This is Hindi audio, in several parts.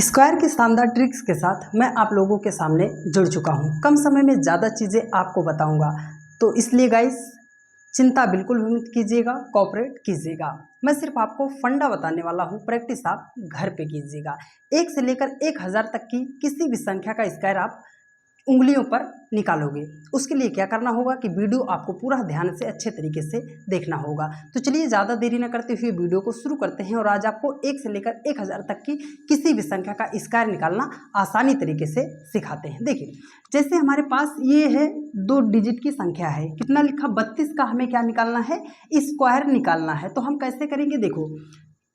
स्क्वायर की शानदार ट्रिक्स के साथ मैं आप लोगों के सामने जुड़ चुका हूं। कम समय में ज़्यादा चीज़ें आपको बताऊंगा, तो इसलिए गाइस चिंता बिल्कुल भी मत कीजिएगा, कोऑपरेट कीजिएगा। मैं सिर्फ आपको फंडा बताने वाला हूं, प्रैक्टिस आप घर पे कीजिएगा। 1 से लेकर 1000 तक की किसी भी संख्या का स्क्वायर आप उंगलियों पर निकालोगे। उसके लिए क्या करना होगा कि वीडियो आपको पूरा ध्यान से अच्छे तरीके से देखना होगा। तो चलिए ज़्यादा देरी न करते हुए वीडियो को शुरू करते हैं और आज आपको 1 से लेकर 1000 तक की किसी भी संख्या का स्क्वायर निकालना आसानी तरीके से सिखाते हैं। देखिए, जैसे हमारे पास ये है 2 डिजिट की संख्या है, कितना लिखा 32 का हमें क्या निकालना है, स्क्वायर निकालना है। तो हम कैसे करेंगे, देखो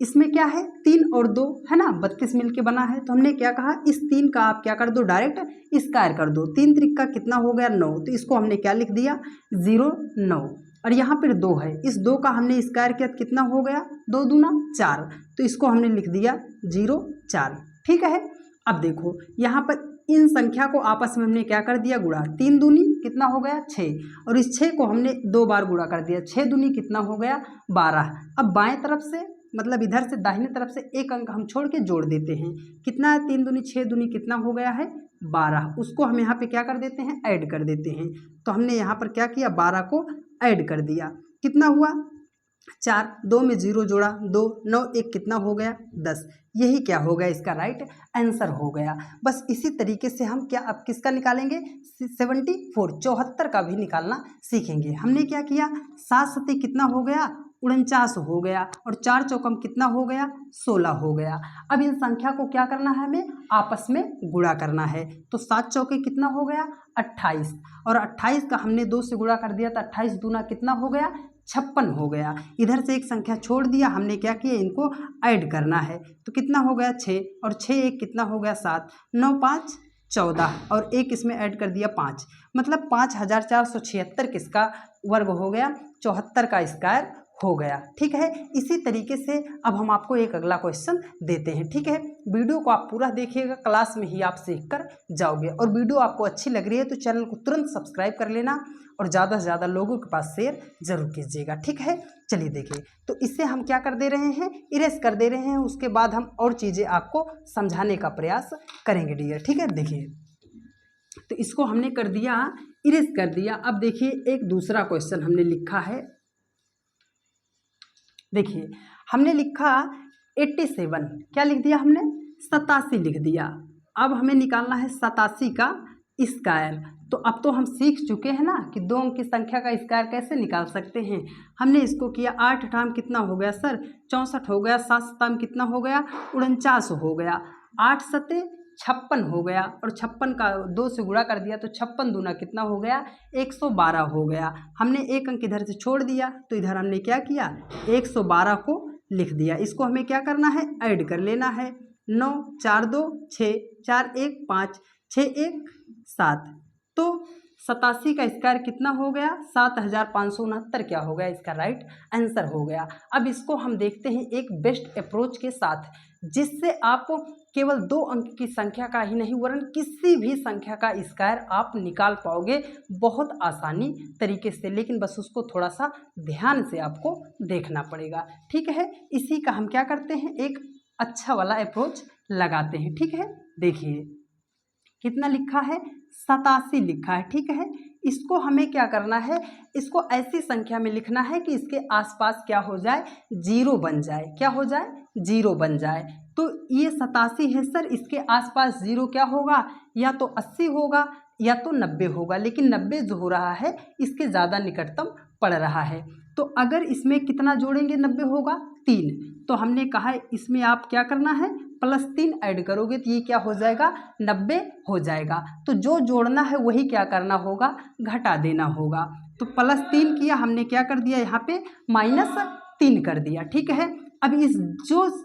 इसमें क्या है 3 और 2 है ना, 32 मिलके बना है। तो हमने क्या कहा, इस 3 का आप क्या कर दो, डायरेक्ट स्क्वायर कर दो। 3 त्रिक का कितना हो गया 9, तो इसको हमने क्या लिख दिया 0 9। और यहाँ पर 2 है, इस 2 का हमने स्क्वायर किया कितना हो गया 2 दूना 4, तो इसको हमने लिख दिया 0 4। ठीक है, अब देखो यहाँ पर इन संख्या को आपस में हमने क्या कर दिया, गुणा। 3 दूनी कितना हो गया 6, और इस 6 को हमने 2 बार गुणा कर दिया। 6 दूनी कितना हो गया 12। अब बाएं तरफ से मतलब इधर से दाहिने तरफ से एक अंक हम छोड़ के जोड़ देते हैं। कितना है 3 दूनी 6 दूनी कितना हो गया है 12। उसको हम यहाँ पे क्या कर देते हैं, ऐड कर देते हैं। तो हमने यहाँ पर क्या किया, 12 को ऐड कर दिया। कितना हुआ 4, 2 में 0 जोड़ा 2, 9 1 कितना हो गया 10। यही क्या हो गया, इसका राइट आंसर हो गया। बस इसी तरीके से हम क्या अब किसका निकालेंगे 74 74 का भी निकालना सीखेंगे। हमने क्या किया 7 सते कितना हो गया 49 हो गया, और 4 चौकम कितना हो गया 16 हो गया। अब इन संख्या को क्या करना है, हमें आपस में गुणा करना है। तो 7 चौके कितना हो गया 28, और 28 का हमने 2 से गुणा कर दिया, तो 28 दूना कितना हो गया 56 हो गया। इधर से एक संख्या छोड़ दिया, हमने क्या किया इनको ऐड करना है। तो कितना हो गया 6, और 6 1 कितना हो गया 7, 9 5 14, और एक इसमें ऐड कर दिया 5, मतलब 5476 किसका वर्ग हो गया, 74 का स्क्वायर हो गया। ठीक है, इसी तरीके से अब हम आपको एक अगला क्वेश्चन देते हैं। ठीक है, वीडियो को आप पूरा देखिएगा, क्लास में ही आप सीख कर जाओगे। और वीडियो आपको अच्छी लग रही है तो चैनल को तुरंत सब्सक्राइब कर लेना, और ज़्यादा से ज़्यादा लोगों के पास शेयर जरूर कीजिएगा। ठीक है, चलिए देखिए, तो इससे हम क्या कर दे रहे हैं, इरेज कर दे रहे हैं। उसके बाद हम और चीज़ें आपको समझाने का प्रयास करेंगे डियर। ठीक है, देखिए तो इसको हमने कर दिया, इरेज कर दिया। अब देखिए एक दूसरा क्वेश्चन हमने लिखा है। देखिए हमने लिखा 87, क्या लिख दिया हमने 87 लिख दिया। अब हमें निकालना है 87 का स्क्वायर। तो अब तो हम सीख चुके हैं ना कि 2 अंक की संख्या का स्क्वायर कैसे निकाल सकते हैं। हमने इसको किया 8 टाइम कितना हो गया सर 64 हो गया, 7 टाइम कितना हो गया 49 हो गया, 8 सते 56 हो गया, और 56 का 2 से गुणा कर दिया तो 56 दूना कितना हो गया 112 हो गया। हमने एक अंक इधर से छोड़ दिया, तो इधर हमने क्या किया 112 को लिख दिया। इसको हमें क्या करना है, ऐड कर लेना है। 9 4 2 6 4 1 5 6 1 7, तो 87 का स्क्वायर कितना हो गया 7569 क्या हो गया, इसका राइट आंसर हो गया। अब इसको हम देखते हैं एक बेस्ट अप्रोच के साथ, जिससे आप केवल 2 अंक की संख्या का ही नहीं वरन किसी भी संख्या का स्क्वायर आप निकाल पाओगे बहुत आसानी तरीके से। लेकिन बस उसको थोड़ा सा ध्यान से आपको देखना पड़ेगा। ठीक है, इसी का हम क्या करते हैं, एक अच्छा वाला अप्रोच लगाते हैं। ठीक है, देखिए कितना लिखा है 87 लिखा है। ठीक है, इसको हमें क्या करना है, इसको ऐसी संख्या में लिखना है कि इसके आसपास क्या हो जाए, 0 बन जाए। क्या हो जाए, 0 बन जाए। तो ये 87 है सर, इसके आसपास 0 क्या होगा, या तो 80 होगा या तो 90 होगा। लेकिन 90 जो हो रहा है इसके ज़्यादा निकटतम पड़ रहा है। तो अगर इसमें कितना जोड़ेंगे 90 होगा 3, तो हमने कहा इसमें आप क्या करना है +3 ऐड करोगे तो ये क्या हो जाएगा 90 हो जाएगा। तो जो जोड़ना है वही क्या करना होगा, घटा देना होगा। तो +3 किया, हमने क्या कर दिया यहाँ पे -3 कर दिया। ठीक है, अब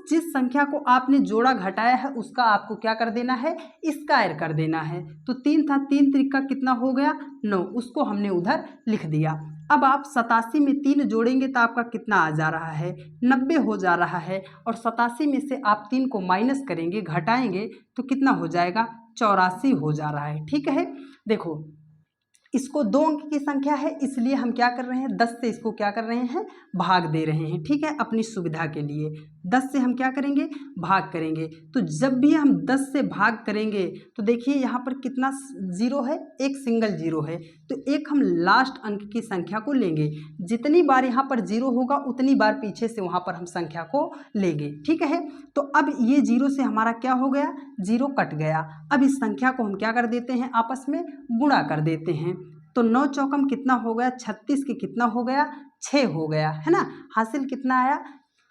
जिस संख्या को आपने जोड़ा घटाया है उसका आपको क्या कर देना है, स्क्वायर कर देना है। तो 3 था, 3 त्रिका कितना हो गया 9, उसको हमने उधर लिख दिया। अब आप 87 में 3 जोड़ेंगे तो आपका कितना आ जा रहा है 90 हो जा रहा है, और 87 में से आप 3 को माइनस करेंगे घटाएंगे तो कितना हो जाएगा 84 हो जा रहा है। ठीक है, देखो इसको 2 अंक की संख्या है, इसलिए हम क्या कर रहे हैं, 10 से इसको क्या कर रहे हैं, भाग दे रहे हैं। ठीक है, अपनी सुविधा के लिए 10 से हम क्या करेंगे, भाग करेंगे। तो जब भी हम 10 से भाग करेंगे तो देखिए यहाँ पर कितना जीरो है, एक सिंगल जीरो है। तो एक हम लास्ट अंक की संख्या को लेंगे, जितनी बार यहाँ पर जीरो होगा उतनी बार पीछे से वहाँ पर हम संख्या को लेंगे। ठीक है, तो अब ये जीरो से हमारा क्या हो गया, जीरो कट गया। अब इस संख्या को हम क्या कर देते हैं, आपस में गुणा कर देते हैं। तो 9 चौकम कितना हो गया, 36 के कितना हो गया, 6 हो गया, है ना। हासिल कितना आया,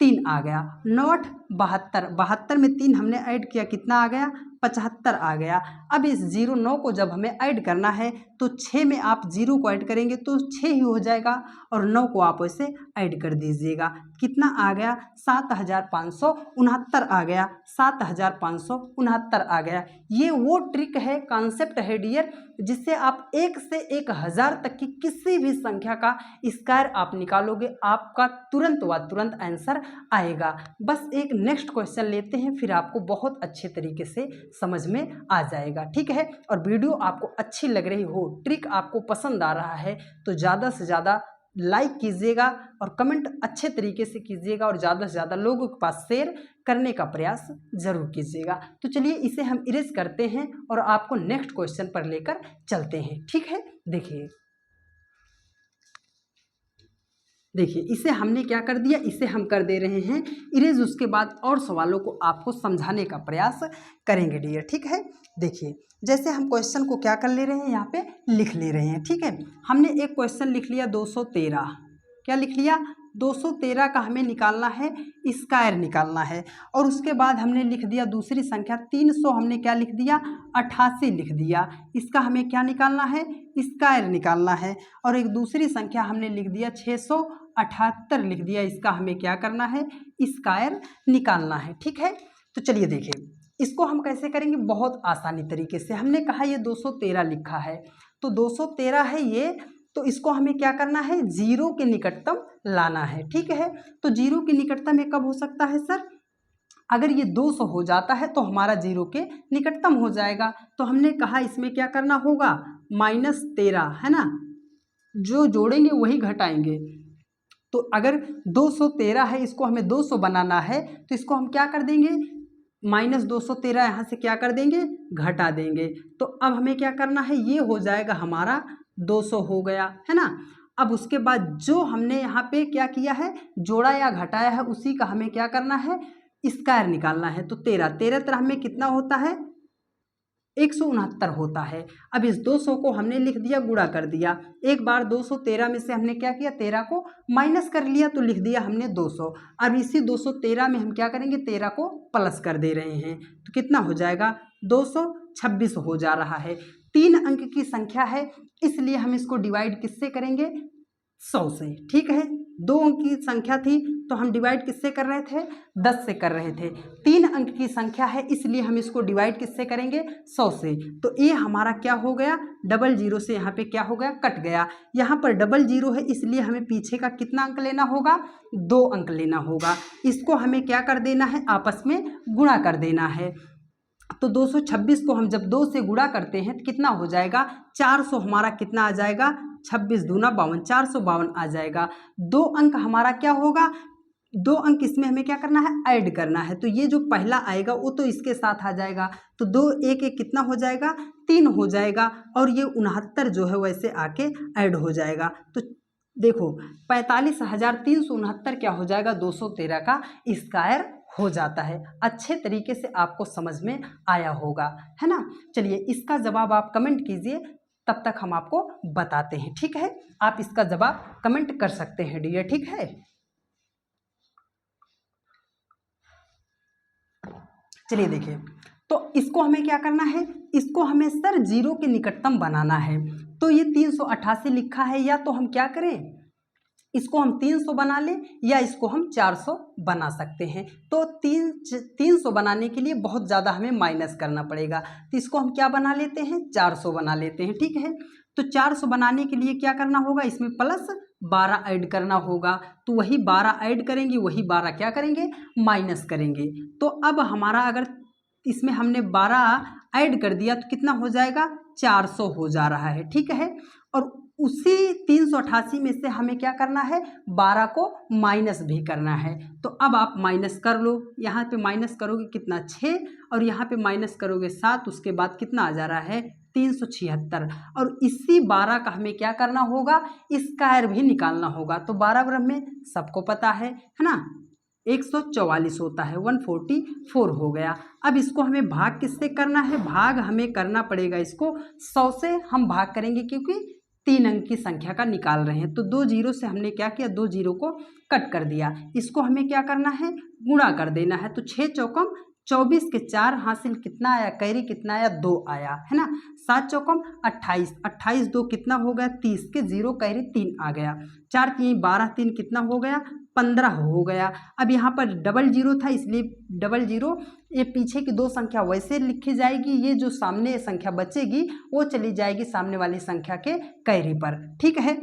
3 आ गया। 9 8 72, 72 में 3 हमने ऐड किया, कितना आ गया, 75 आ गया। अब इस 0 9 को जब हमें ऐड करना है तो 6 में आप 0 को ऐड करेंगे तो 6 ही हो जाएगा, और 9 को आप वैसे ऐड कर दीजिएगा, कितना आ गया, 7569 आ गया, 7569 आ गया। ये वो ट्रिक है, कॉन्सेप्ट है डियर, जिससे आप 1 से 1000 तक की किसी भी संख्या का स्क्वायर आप निकालोगे, आपका तुरंत व तुरंत आंसर आएगा। बस एक नेक्स्ट क्वेश्चन लेते हैं, फिर आपको बहुत अच्छे तरीके से समझ में आ जाएगा। ठीक है, और वीडियो आपको अच्छी लग रही हो, ट्रिक आपको पसंद आ रहा है तो ज़्यादा से ज़्यादा लाइक कीजिएगा और कमेंट अच्छे तरीके से कीजिएगा, और ज़्यादा से ज़्यादा लोगों के पास शेयर करने का प्रयास ज़रूर कीजिएगा। तो चलिए इसे हम इरेज करते हैं और आपको नेक्स्ट क्वेश्चन पर लेकर चलते हैं। ठीक है, देखिए इसे हमने क्या कर दिया, इसे हम कर दे रहे हैं इरेज। उसके बाद और सवालों को आपको समझाने का प्रयास करेंगे डियर। ठीक है, देखिए जैसे हम क्वेश्चन को क्या कर ले रहे हैं, यहाँ पे लिख ले रहे हैं। ठीक है, हमने एक क्वेश्चन लिख लिया 213, क्या लिख लिया, 213 का हमें निकालना है, स्क्वायर निकालना है। और उसके बाद हमने लिख दिया दूसरी संख्या 300, हमने क्या लिख दिया, 88 लिख दिया, इसका हमें क्या निकालना है, स्क्वायर निकालना है। और एक दूसरी संख्या हमने लिख दिया 678 लिख दिया, इसका हमें क्या करना है, स्क्वायर निकालना है। ठीक है, तो चलिए देखिए इसको हम कैसे करेंगे, बहुत आसानी तरीके से। हमने कहा ये 213 लिखा है, तो 213 है ये, तो इसको हमें क्या करना है, जीरो के निकटतम लाना है। ठीक है, तो जीरो के निकटतम ये कब हो सकता है सर, अगर ये 200 हो जाता है तो हमारा जीरो के निकटतम हो जाएगा। तो हमने कहा इसमें क्या करना होगा, -13, है ना, जो जोड़ेंगे वही घटाएंगे। तो अगर 213 है, इसको हमें 200 बनाना है, तो इसको हम क्या कर देंगे, -213 यहाँ से क्या कर देंगे, घटा देंगे। तो अब हमें क्या करना है, ये हो जाएगा हमारा 200 हो गया, है ना। अब उसके बाद जो हमने यहाँ पे क्या किया है, जोड़ा या घटाया है, उसी का हमें क्या करना है, स्क्वायर निकालना है। तो 13 तरह में कितना होता है, 169 होता है। अब इस 200 को हमने लिख दिया, गुणा कर दिया, एक बार 213 में से हमने क्या किया, 13 को माइनस कर लिया, तो लिख दिया हमने 200। अब इसी 213 में हम क्या करेंगे, 13 को प्लस कर दे रहे हैं, तो कितना हो जाएगा, 226 हो जा रहा है। 3 अंक की संख्या है, इसलिए हम इसको डिवाइड किससे करेंगे, 100 से। ठीक है, 2 अंक की संख्या थी तो हम डिवाइड किससे कर रहे थे, 10 से कर रहे थे। 3 अंक की संख्या है, इसलिए हम इसको डिवाइड किससे करेंगे, 100 से। तो ये हमारा क्या हो गया, डबल जीरो से यहाँ पे क्या हो गया, कट गया। यहाँ पर डबल जीरो है, इसलिए हमें पीछे का कितना अंक लेना होगा, 2 अंक लेना होगा। इसको हमें क्या कर देना है, आपस में गुणा कर देना है। तो 226 को हम जब 2 से गुणा करते हैं तो कितना हो जाएगा, 400 हमारा कितना आ जाएगा, 26 दूना 52, 452 आ जाएगा। 2 अंक हमारा क्या होगा, 2 अंक इसमें हमें क्या करना है, ऐड करना है। तो ये जो पहला आएगा वो तो इसके साथ आ जाएगा, तो 2 1 1 कितना हो जाएगा, 3 हो जाएगा, और ये 69 जो है वैसे आके ऐड हो जाएगा। तो देखो 45,369 क्या हो जाएगा, 213 का स्क्वायर हो जाता है। अच्छे तरीके से आपको समझ में आया होगा, है ना। चलिए इसका जवाब आप कमेंट कीजिए, तब तक हम आपको बताते हैं। ठीक है, आप इसका जवाब कमेंट कर सकते हैं डियर। ठीक है, चलिए देखिए, तो इसको हमें क्या करना है, इसको हमें सर जीरो के निकटतम बनाना है। तो ये 388 लिखा है, या तो हम क्या करें, इसको हम 300 बना लें, या इसको हम 400 बना सकते हैं। तो 300 बनाने के लिए बहुत ज़्यादा हमें माइनस करना पड़ेगा, तो इसको हम क्या बना लेते हैं, 400 बना लेते हैं। ठीक है, तो 400 बनाने के लिए क्या करना होगा, इसमें प्लस 12 ऐड करना होगा। तो वही 12 ऐड करेंगे, वही 12 क्या करेंगे, माइनस करेंगे। तो अब हमारा अगर इसमें हमने 12 ऐड कर दिया तो कितना हो जाएगा, 400 हो जा रहा है। ठीक है, और उसी 388 में से हमें क्या करना है, 12 को माइनस भी करना है। तो अब आप माइनस कर लो, यहाँ पे माइनस करोगे कितना 6 और यहाँ पे माइनस करोगे 7, उसके बाद कितना आ जा रहा है 376। और इसी 12 का हमें क्या करना होगा, स्क्वायर भी निकालना होगा। तो 12 ब्रह्म में सबको पता है ना 144 होता है, 144 हो गया। अब इसको हमें भाग किससे करना है, भाग हमें करना पड़ेगा इसको 100 से हम भाग करेंगे, क्योंकि 3 अंक की संख्या का निकाल रहे हैं। तो 2 जीरो से हमने क्या किया, 2 जीरो को कट कर दिया। इसको हमें क्या करना है, गुणा कर देना है। तो 6 चौकम 24 के 4 हासिल कितना आया, कैरी कितना आया 2 आया है ना। 7 चौकम 28, 28 2 कितना हो गया 30 के 0 कैरी 3 आ गया। 4 3 12 3 कितना हो गया 15 हो गया। अब यहाँ पर डबल जीरो था इसलिए डबल जीरो, ये पीछे की 2 संख्या वैसे लिखी जाएगी, ये जो सामने संख्या बचेगी वो चली जाएगी सामने वाली संख्या के कैरी पर, ठीक है।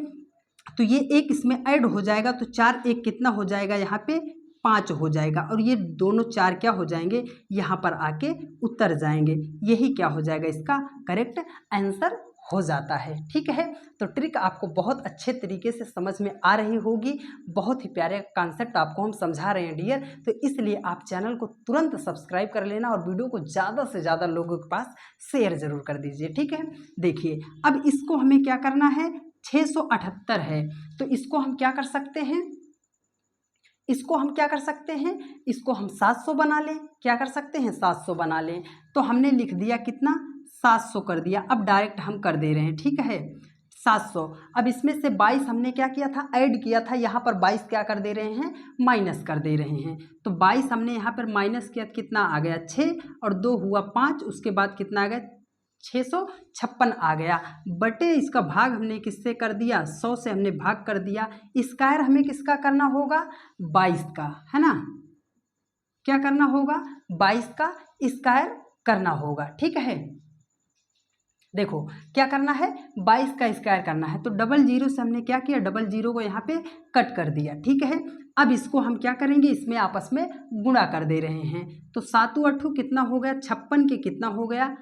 तो ये एक इसमें ऐड हो जाएगा, तो 4 1 कितना हो जाएगा यहाँ पे 5 हो जाएगा, और ये दोनों 4 क्या हो जाएंगे यहाँ पर आके उतर जाएंगे। यही क्या हो जाएगा, इसका करेक्ट आंसर हो जाता है, ठीक है। तो ट्रिक आपको बहुत अच्छे तरीके से समझ में आ रही होगी, बहुत ही प्यारे कॉन्सेप्ट आपको हम समझा रहे हैं डियर। तो इसलिए आप चैनल को तुरंत सब्सक्राइब कर लेना और वीडियो को ज़्यादा से ज़्यादा लोगों के पास शेयर जरूर कर दीजिए, ठीक है। देखिए अब इसको हमें क्या करना है, 678 है, तो इसको हम क्या कर सकते हैं, इसको हम क्या कर सकते हैं, इसको हम 700 बना लें। क्या कर सकते हैं, 700 बना लें। तो हमने लिख दिया कितना 700 कर दिया। अब डायरेक्ट हम कर दे रहे हैं, ठीक है 700। अब इसमें से 22 हमने क्या किया था, ऐड किया था, यहाँ पर 22 क्या कर दे रहे हैं, माइनस कर दे रहे हैं। तो 22 हमने यहाँ पर माइनस किया, कितना आ गया 6 और 2 हुआ 5, उसके बाद कितना आ गया 656 आ गया। बटे इसका भाग हमने किससे कर दिया, 100 से हमने भाग कर दिया। स्क्वायर हमें किसका करना होगा, 22 का, है ना। क्या करना होगा, 22 का स्क्वायर करना होगा, ठीक है। देखो क्या करना है, 22 का स्क्वायर करना है। तो डबल जीरो से हमने क्या किया, डबल जीरो को यहाँ पे कट कर दिया, ठीक है। अब इसको हम क्या करेंगे, इसमें आपस में गुणा कर दे रहे हैं। तो 7 8 कितना हो गया, 56 के कितना हो गया,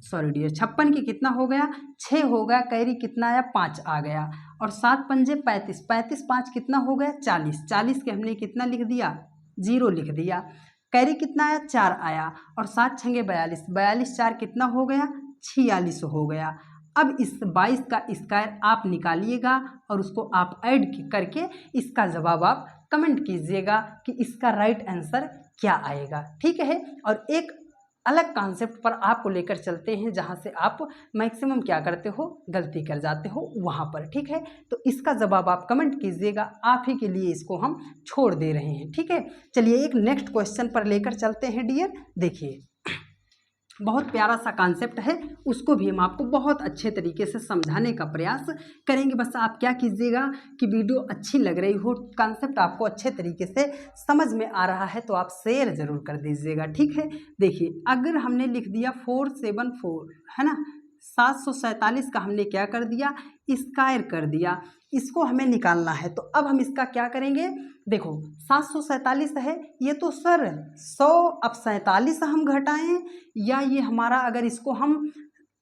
सॉरी डियर 56 के कितना हो गया 6 हो गया, कैरी कितना आया 5 आ गया। और 7 पंजे 35, 35 5 कितना हो गया 40, 40 के हमने कितना लिख दिया 0 लिख दिया। कैरी कितना आया 4 आया। और 7 छंगे 42, 42 4 कितना हो गया 46 हो गया। अब इस 22 का स्क्वायर आप निकालिएगा और उसको आप ऐड करके इसका जवाब आप कमेंट कीजिएगा कि इसका राइट आंसर क्या आएगा, ठीक है। और एक अलग कॉन्सेप्ट पर आपको लेकर चलते हैं जहां से आप मैक्सिमम क्या करते हो, गलती कर जाते हो वहां पर, ठीक है। तो इसका जवाब आप कमेंट कीजिएगा, आप ही के लिए इसको हम छोड़ दे रहे हैं, ठीक है। चलिए एक नेक्स्ट क्वेश्चन पर लेकर चलते हैं डियर। देखिए बहुत प्यारा सा कॉन्सेप्ट है, उसको भी हम आपको बहुत अच्छे तरीके से समझाने का प्रयास करेंगे। बस आप क्या कीजिएगा कि वीडियो अच्छी लग रही हो, कॉन्सेप्ट आपको अच्छे तरीके से समझ में आ रहा है तो आप शेयर ज़रूर कर दीजिएगा, ठीक है। देखिए अगर हमने लिख दिया 474 है ना, 747 का हमने क्या कर दिया स्क्वायर कर दिया, इसको हमें निकालना है। तो अब हम इसका क्या करेंगे, देखो 747 है ये, तो सर 100 अब 47 हम घटाएं, या ये हमारा अगर इसको हम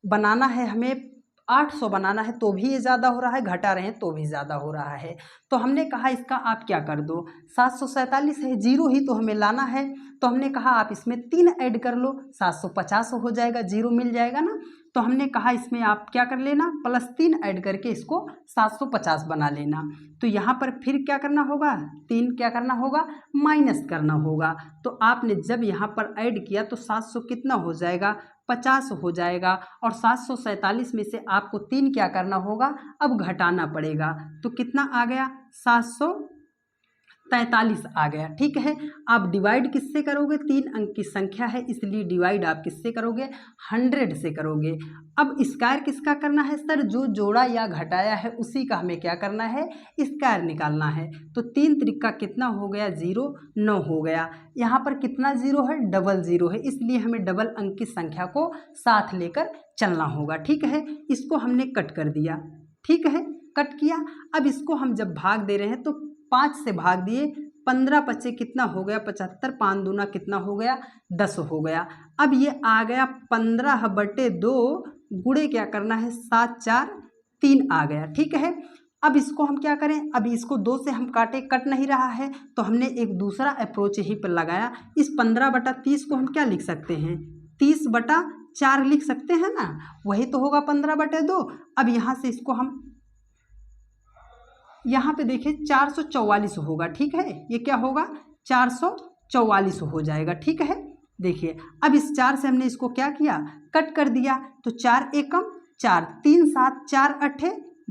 बनाना है, हमें 800 बनाना है तो भी ये ज़्यादा हो रहा है, घटा रहे हैं तो भी ज़्यादा हो रहा है। तो हमने कहा इसका आप क्या कर दो, 747 है, जीरो ही तो हमें लाना है। तो हमने कहा आप इसमें 3 ऐड कर लो, 750 हो जाएगा, जीरो मिल जाएगा ना। तो हमने कहा इसमें आप क्या कर लेना, +3 ऐड करके इसको 750 बना लेना। तो यहाँ पर फिर क्या करना होगा, 3 क्या करना होगा माइनस करना होगा। तो आपने जब यहाँ पर ऐड किया तो 700 कितना हो जाएगा 50 हो जाएगा। और 747 में से आपको 3 क्या करना होगा, अब घटाना पड़ेगा। तो कितना आ गया 743 आ गया, ठीक है। आप डिवाइड किससे करोगे, 3 अंक की संख्या है इसलिए डिवाइड आप किससे करोगे 100 से करोगे। अब स्क्वायर किसका करना है सर, जो जोड़ा या घटाया है उसी का हमें क्या करना है स्क्वायर निकालना है। तो 3 त्रिका कितना हो गया 0, 9 हो गया। यहाँ पर कितना 0 है, डबल 0 है, इसलिए हमें डबल अंक की संख्या को साथ लेकर चलना होगा, ठीक है। इसको हमने कट कर दिया, ठीक है, कट किया। अब इसको हम जब भाग दे रहे हैं तो 5 से भाग दिए, 15 पचे कितना हो गया 75, 5 दूना कितना हो गया 10 हो गया। अब ये आ गया 15/2, गुणे क्या करना है 7 4 3 आ गया। ठीक है, अब इसको हम क्या करें, अभी इसको 2 से हम काटे, कट नहीं रहा है, तो हमने एक दूसरा अप्रोच यहीं पर लगाया। इस 15/30 को हम क्या लिख सकते हैं, 30/4 लिख सकते हैं ना, वही तो होगा 15/2। अब यहाँ से इसको हम यहाँ पे देखिए 444 होगा। ठीक है, ये क्या होगा, 444 हो जाएगा। ठीक है, देखिए अब इस 4 से हमने इसको क्या किया, कट कर दिया, तो 4 एकम 4, 3 7 4 8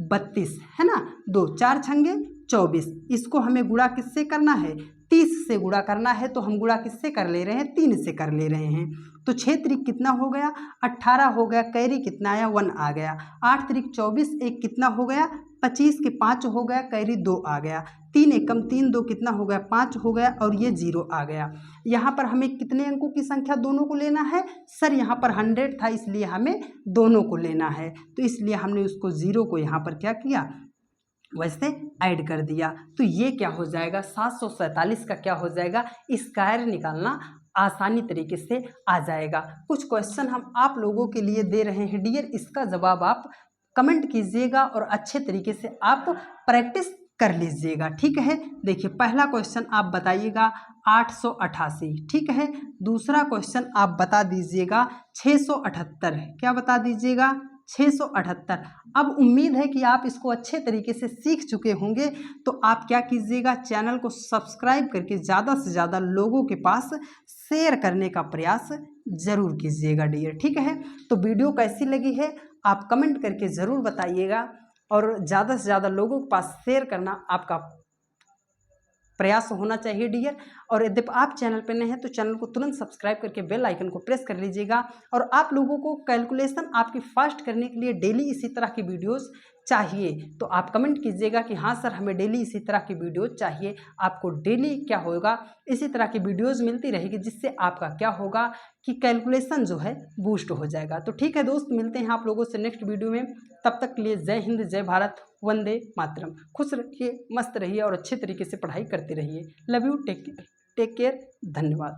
32 है ना, 2 4 छंगे 24। इसको हमें गुणा किससे करना है, 30 से गुणा करना है, तो हम गुणा किससे कर ले रहे हैं, 3 से कर ले रहे हैं। तो 6 त्रिक कितना हो गया, 18 हो गया, कैरी कितना आया, 1 आ गया। 8 त्रिक 24, एक कितना हो गया, 25 के 5 हो गया, कैरी 2 आ गया। 3 एकम 3 2 कितना हो गया, 5 हो गया, और ये 0 आ गया। यहाँ पर हमें कितने अंकों की संख्या दोनों को लेना है, सर यहाँ पर 100 था, इसलिए हमें दोनों को लेना है, तो इसलिए हमने उसको 0 को यहाँ पर क्या किया, वैसे ऐड कर दिया। तो ये क्या हो जाएगा, 747 का क्या हो जाएगा, स्क्वायर निकालना आसानी तरीके से आ जाएगा। कुछ क्वेश्चन हम आप लोगों के लिए दे रहे हैं डियर, इसका जवाब आप कमेंट कीजिएगा और अच्छे तरीके से आप प्रैक्टिस कर लीजिएगा। ठीक है, देखिए पहला क्वेश्चन आप बताइएगा 888। ठीक है, दूसरा क्वेश्चन आप बता दीजिएगा 678। क्या बता दीजिएगा, 678। अब उम्मीद है कि आप इसको अच्छे तरीके से सीख चुके होंगे, तो आप क्या कीजिएगा, चैनल को सब्सक्राइब करके ज़्यादा से ज़्यादा लोगों के पास शेयर करने का प्रयास ज़रूर कीजिएगा डियर। ठीक है, तो वीडियो कैसी लगी है आप कमेंट करके ज़रूर बताइएगा, और ज़्यादा से ज़्यादा लोगों के पास शेयर करना आपका प्रयास होना चाहिए डियर। और यदि आप चैनल पर नए हैं तो चैनल को तुरंत सब्सक्राइब करके बेल आइकन को प्रेस कर लीजिएगा। और आप लोगों को कैलकुलेशन आपकी फास्ट करने के लिए डेली इसी तरह की वीडियोस चाहिए, तो आप कमेंट कीजिएगा कि हाँ सर हमें डेली इसी तरह की वीडियोस चाहिए। आपको डेली क्या होगा, इसी तरह की वीडियोस मिलती रहेगी, जिससे आपका क्या होगा कि कैलकुलेशन जो है बूस्ट हो जाएगा। तो ठीक है दोस्त, मिलते हैं आप लोगों से नेक्स्ट वीडियो में, तब तक के लिए जय हिंद, जय भारत, वंदे मातरम। खुश रहिए, मस्त रहिए और अच्छे तरीके से पढ़ाई करते रहिए। लव यू, टेक केयर, धन्यवाद।